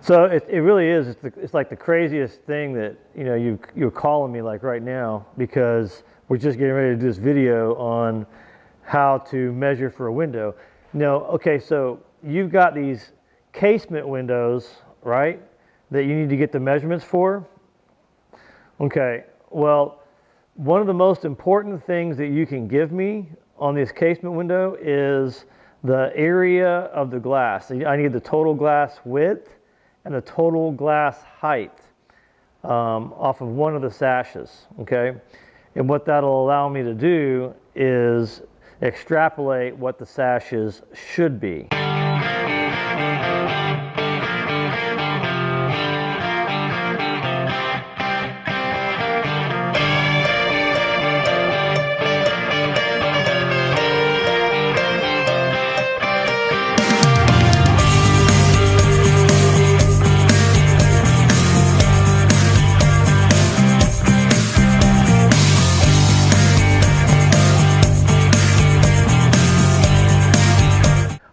So it really is. It's like the craziest thing that you're calling me like right now, because we're just getting ready to do this video on how to measure for a window. Now, okay, so you've got these casement windows, right, that you need to get the measurements for. Okay, well, one of the most important things that you can give me on this casement window is the area of the glass. I need the total glass width and the total glass height off of one of the sashes, okay? And what that'll allow me to do is extrapolate what the sashes should be.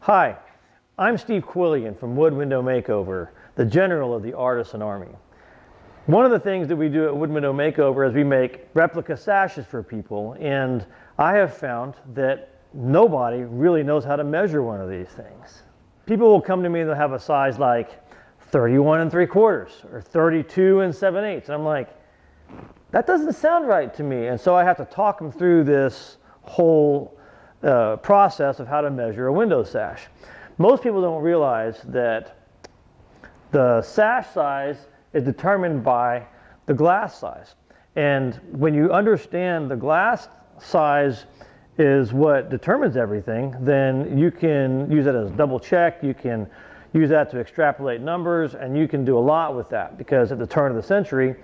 Hi, I'm Steve Quillian from Wood Window Makeover, the general of the Artisan Army. One of the things that we do at Wood Window Makeover is we make replica sashes for people, and I have found that nobody really knows how to measure one of these things. People will come to me and they'll have a size like 31 3/4 or 32 7/8, and I'm like, that doesn't sound right to me. And so I have to talk them through this whole process of how to measure a window sash. Most people don't realize that the sash size is determined by the glass size. And when you understand the glass size is what determines everything, then you can use it as a double check. You can use that to extrapolate numbers, and you can do a lot with that, because at the turn of the century,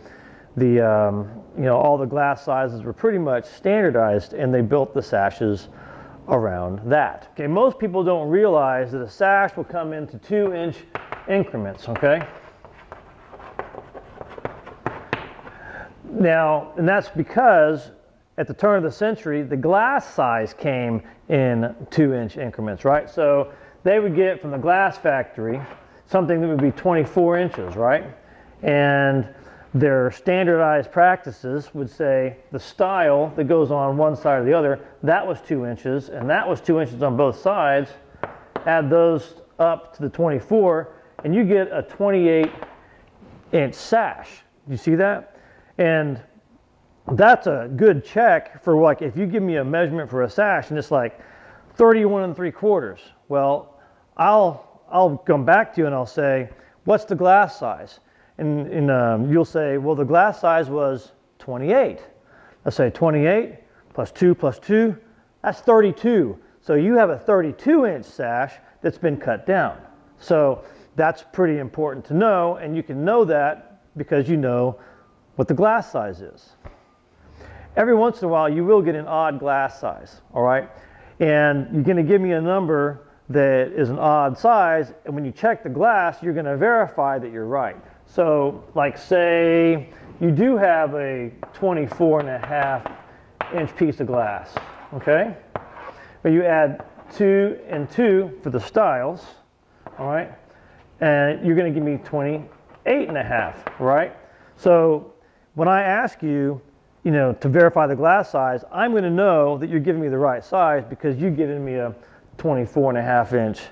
all the glass sizes were pretty much standardized, and they built the sashes around that. Okay, most people don't realize that a sash will come into 2-inch increments, okay? Now, and that's because at the turn of the century, the glass size came in 2-inch increments, right? So they would get from the glass factory something that would be 24 inches, right? And their standardized practices would say the style that goes on one side or the other, that was 2 inches, and that was 2 inches on both sides. Add those up to the 24, and you get a 28-inch sash. You see that? And that's a good check for, like, if you give me a measurement for a sash and it's like 31 3/4, well, I'll come back to you and I'll say, what's the glass size? And you'll say, well, the glass size was 28. Let's say 28 plus 2 plus 2, that's 32. So you have a 32-inch sash that's been cut down. So that's pretty important to know, and you can know that because you know what the glass size is. Every once in a while, you will get an odd glass size, all right? And you're going to give me a number that is an odd size, and when you check the glass, you're going to verify that you're right. So, like, say you do have a 24.5-inch piece of glass, okay? But you add 2 and 2 for the stiles, all right? And you're going to give me 28.5, right? So when I ask you, to verify the glass size, I'm going to know that you're giving me the right size because you've given me a 24.5-inch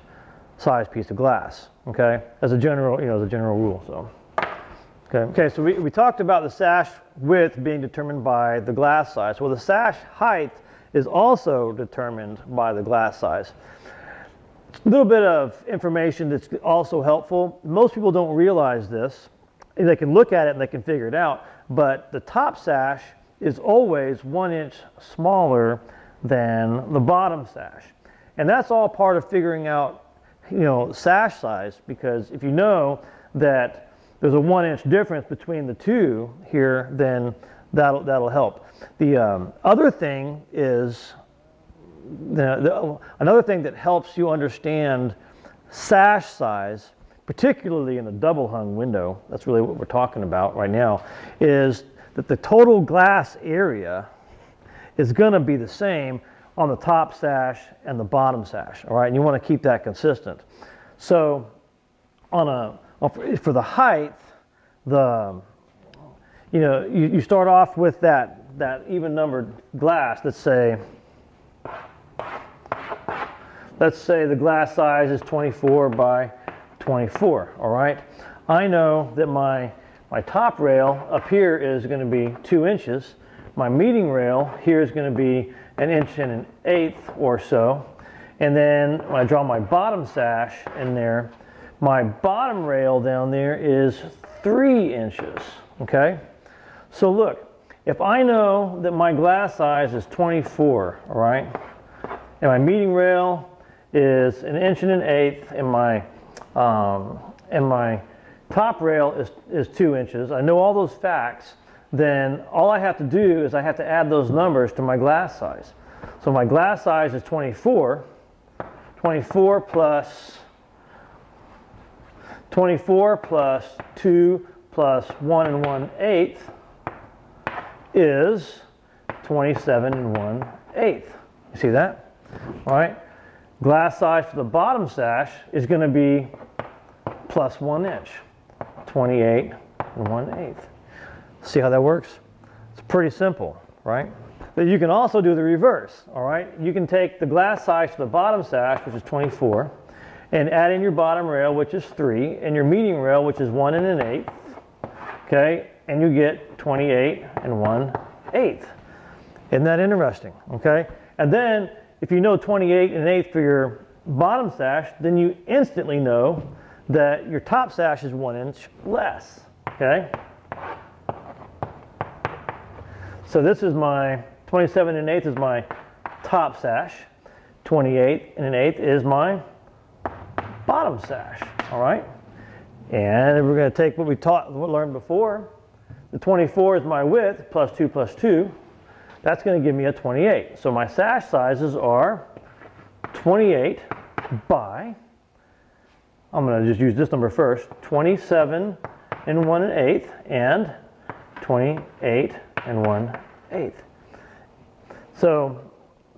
size piece of glass, okay? As a general, as a general rule, so. Okay, so we talked about the sash width being determined by the glass size. Well, the sash height is also determined by the glass size. A little bit of information that's also helpful. Most people don't realize this. They can look at it and they can figure it out, but the top sash is always 1 inch smaller than the bottom sash. And that's all part of figuring out, sash size, because if you know that there's a 1 inch difference between the two here, then that'll help. The other thing is, another thing that helps you understand sash size, particularly in a double hung window, that's really what we're talking about right now, is that the total glass area is going to be the same on the top sash and the bottom sash, all right? And you want to keep that consistent. So on a Well, for the height, you start off with that even numbered glass. Let's say the glass size is 24 by 24, all right? I know that my top rail up here is going to be 2 inches. My meeting rail here is going to be 1 1/8 or so. And then when I draw my bottom sash in there, my bottom rail down there is 3 inches, okay? So look, if I know that my glass size is 24, all right, and my meeting rail is 1 1/8 and my top rail is 2 inches, I know all those facts, then all I have to do is I have to add those numbers to my glass size. So my glass size is 24. 24 plus 2 plus 1 1/8 is 27 1/8. You see that? All right. Glass size for the bottom sash is going to be plus 1 inch, 28 1/8. See how that works? It's pretty simple, right? But you can also do the reverse, all right? You can take the glass size for the bottom sash, which is 24, and add in your bottom rail, which is 3, and your meeting rail, which is 1 1/8, okay? And you get 28 1/8. Isn't that interesting, okay? And then, if you know 28 1/8 for your bottom sash, then you instantly know that your top sash is 1 inch less, okay? So this is my 27 1/8 is my top sash. 28 1/8 is my bottom sash, all right? And we're going to take what we learned before. The 24 is my width, plus 2 plus 2. That's going to give me a 28. So my sash sizes are 28 by, I'm going to just use this number first, 27 1/8 and 28 1/8. So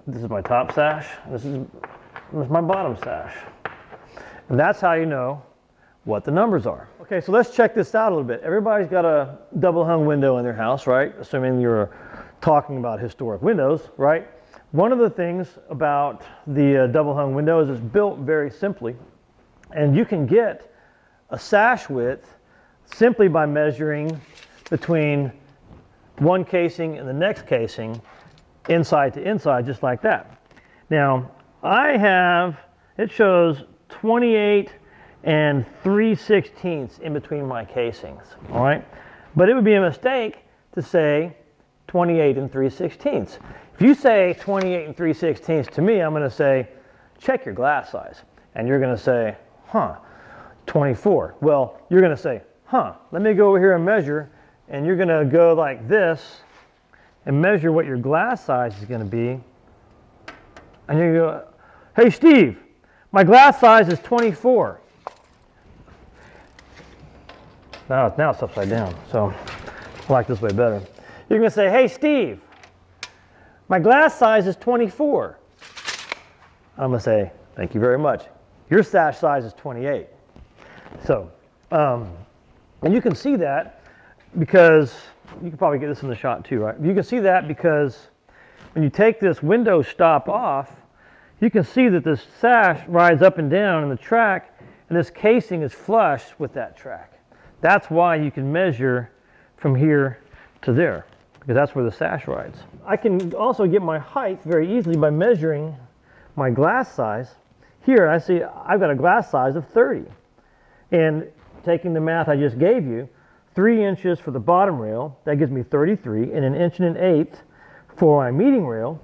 this is my top sash, this is my bottom sash. And that's how you know what the numbers are. Okay, so let's check this out a little bit. Everybody's got a double hung window in their house, right? Assuming you're talking about historic windows, right? One of the things about the double hung window is it's built very simply. And you can get a sash width simply by measuring between one casing and the next casing, inside to inside, just like that. Now, it shows 28 3/16 in between my casings, all right? But it would be a mistake to say 28 3/16. If you say 28 3/16 to me, I'm going to say, check your glass size. And you're going to say, 24. Well, you're going to say, let me go over here and measure. And you're going to go like this and measure what your glass size is going to be. And you're going to go, hey, Steve, my glass size is 24. Now it's upside down, so I like this way better. You're going to say, hey, Steve, my glass size is 24. I'm going to say, thank you very much. Your sash size is 28. So, and you can see that because, you can probably get this in the shot too, right? You can see that because when you take this window stop off, you can see that this sash rides up and down in the track, and this casing is flush with that track. That's why you can measure from here to there, because that's where the sash rides. I can also get my height very easily by measuring my glass size. Here I see I've got a glass size of 30. And taking the math I just gave you, 3 inches for the bottom rail, that gives me 33, and 1 1/8 for my meeting rail,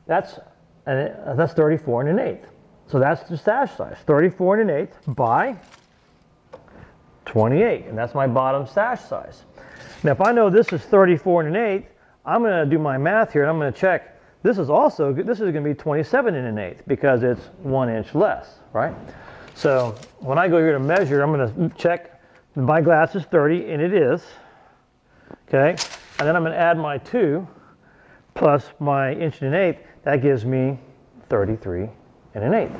that's 34 1/8. So that's the sash size, 34 1/8 by 28, and that's my bottom sash size. Now if I know this is 34 1/8, I'm going to do my math here and I'm going to check. This is going to be 27 1/8 because it's 1 inch less, right? So when I go here to measure, I'm going to check my glass is 30, and it is, okay? And then I'm going to add my 2 plus my 1 1/8. That gives me 33 1/8.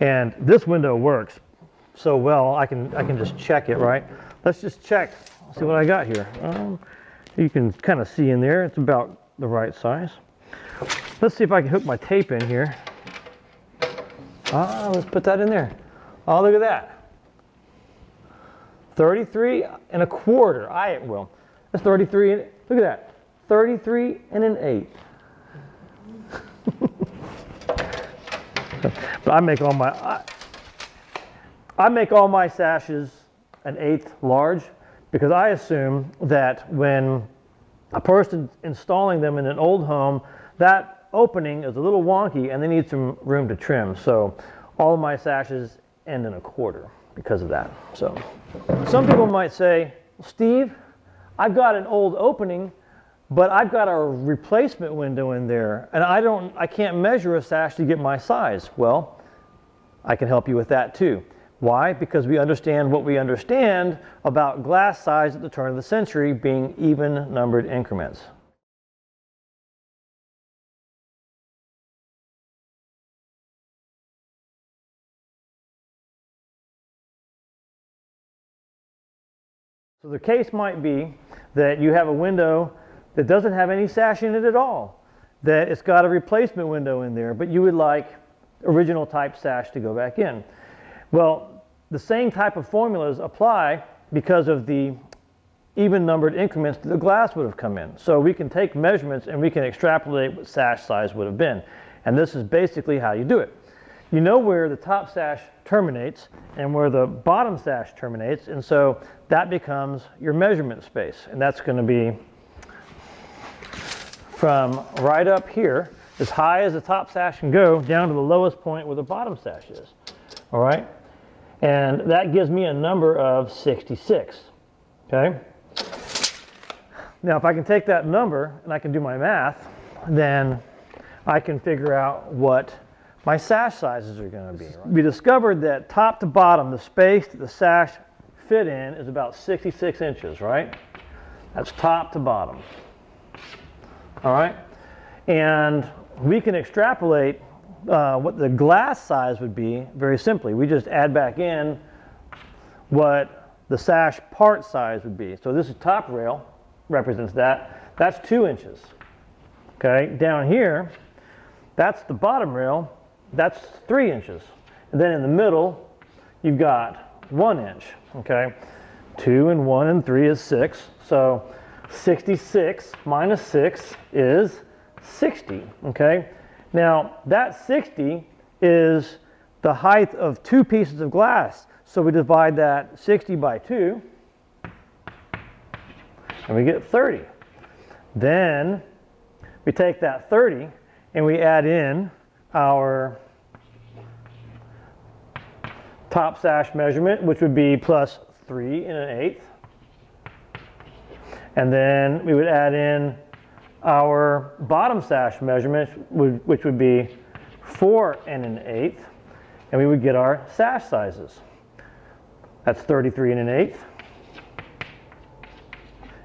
And this window works so well, I can just check it, right? Let's just check, see what I got here. You can kind of see in there, it's about the right size. Let's see if I can hook my tape in here. Let's put that in there. Oh, look at that. 33 and a quarter. That's 33, look at that. 33 and an eighth. But I make all my sashes an eighth large because I assume that when a person installing them in an old home, that opening is a little wonky and they need some room to trim. So all of my sashes end in a quarter because of that. So some people might say, Steve, I've got an old opening, but I've got a replacement window in there and I can't measure a sash to get my size. Well, I can help you with that too. Why? Because we understand what we understand about glass size at the turn of the century being even numbered increments. So the case might be that you have a window that doesn't have any sash in it at all, that it's got a replacement window in there, but you would like original type sash to go back in. Well, the same type of formulas apply because of the even numbered increments that the glass would have come in. So we can take measurements and we can extrapolate what sash size would have been. And this is basically how you do it. You know where the top sash terminates and where the bottom sash terminates, and so that becomes your measurement space. And that's going to be from right up here, as high as the top sash can go, down to the lowest point where the bottom sash is. All right? And that gives me a number of 66. Okay? Now, if I can take that number and I can do my math, then I can figure out what my sash sizes are going to be. Right? We discovered that top to bottom, the space that the sash fit in is about 66 inches, right? That's top to bottom. All right? And we can extrapolate what the glass size would be very simply. We just add back in what the sash part size would be. So this is top rail, represents that. That's 2 inches. Okay, down here, that's the bottom rail, that's 3 inches. And then in the middle, you've got 1 inch. Okay, 2 and 1 and 3 is 6. So 66 minus 6 is 60. Okay, now that 60 is the height of 2 pieces of glass. So we divide that 60 by 2 and we get 30. Then we take that 30 and we add in our top sash measurement, which would be plus 3 1/8. And then we would add in our bottom sash measurement, which would be 4 1/8. And we would get our sash sizes. That's 33 1/8.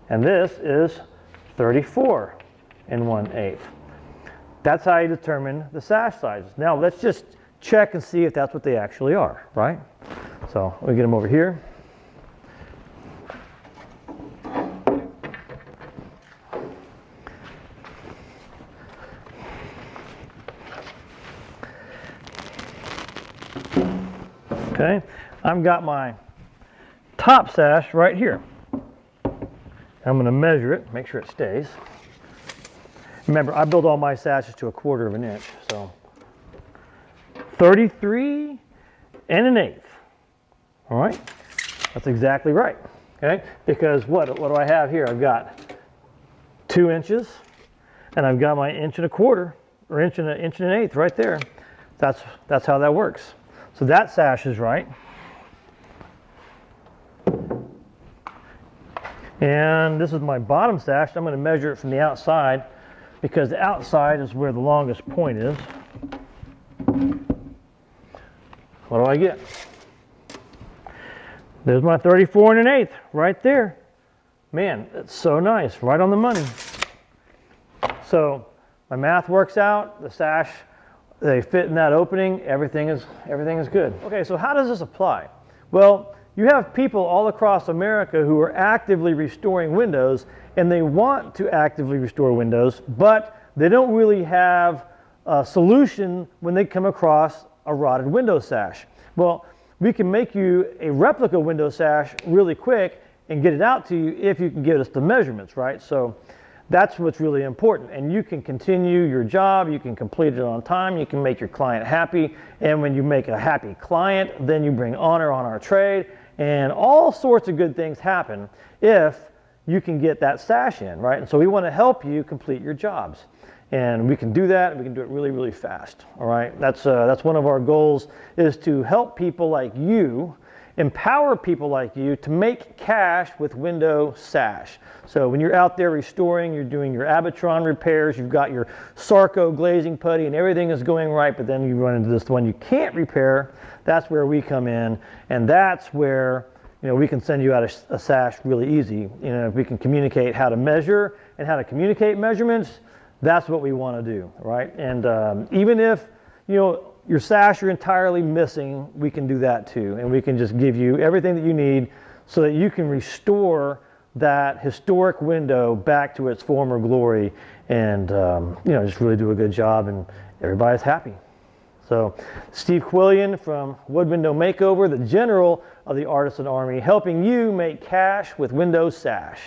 And this is 34 1/8. That's how you determine the sash sizes. Now let's just check and see if that's what they actually are, right? So we get them over here. Okay, I've got my top sash right here. I'm going to measure it, make sure it stays. Remember, I build all my sashes to 1/4 inch, so 33 1/8. All right, that's exactly right. Okay, because what do I have here? I've got 2 inches, and I've got my 1 1/4 or 1 1/8 right there. That's how that works. So that sash is right. And this is my bottom sash. I'm going to measure it from the outside because the outside is where the longest point is. What do I get? There's my 34 1/8 right there. Man, that's so nice, right on the money. So my math works out. The sash, they fit in that opening. Everything is good. Okay, so how does this apply? Well, you have people all across America who are actively restoring windows, and they want to actively restore windows, but they don't really have a solution when they come across a rotted window sash. Well, we can make you a replica window sash really quick and get it out to you if you can give us the measurements, right? So that's what's really important. And you can continue your job, you can complete it on time, you can make your client happy. And when you make a happy client, then you bring honor on our trade, and all sorts of good things happen if you can get that sash in, right? And so we want to help you complete your jobs. And we can do that, and we can do it really, really fast, all right? That's one of our goals, is to help people like you, empower people like you to make cash with window sash. So when you're out there restoring, you're doing your Abitron repairs, you've got your Sarco glazing putty and everything is going right, but then you run into this one you can't repair, that's where we come in, and that's where, you know, we can send you out a sash really easy. You know, if we can communicate how to measure and how to communicate measurements, that's what we want to do, right? And even if, you know, your sash you're entirely missing, we can do that too. And we can just give you everything that you need so that you can restore that historic window back to its former glory, and you know, just really do a good job, and everybody's happy. So Steve Quillian from Wood Window Makeover, the general of the Artisan Army, helping you make cash with window sash.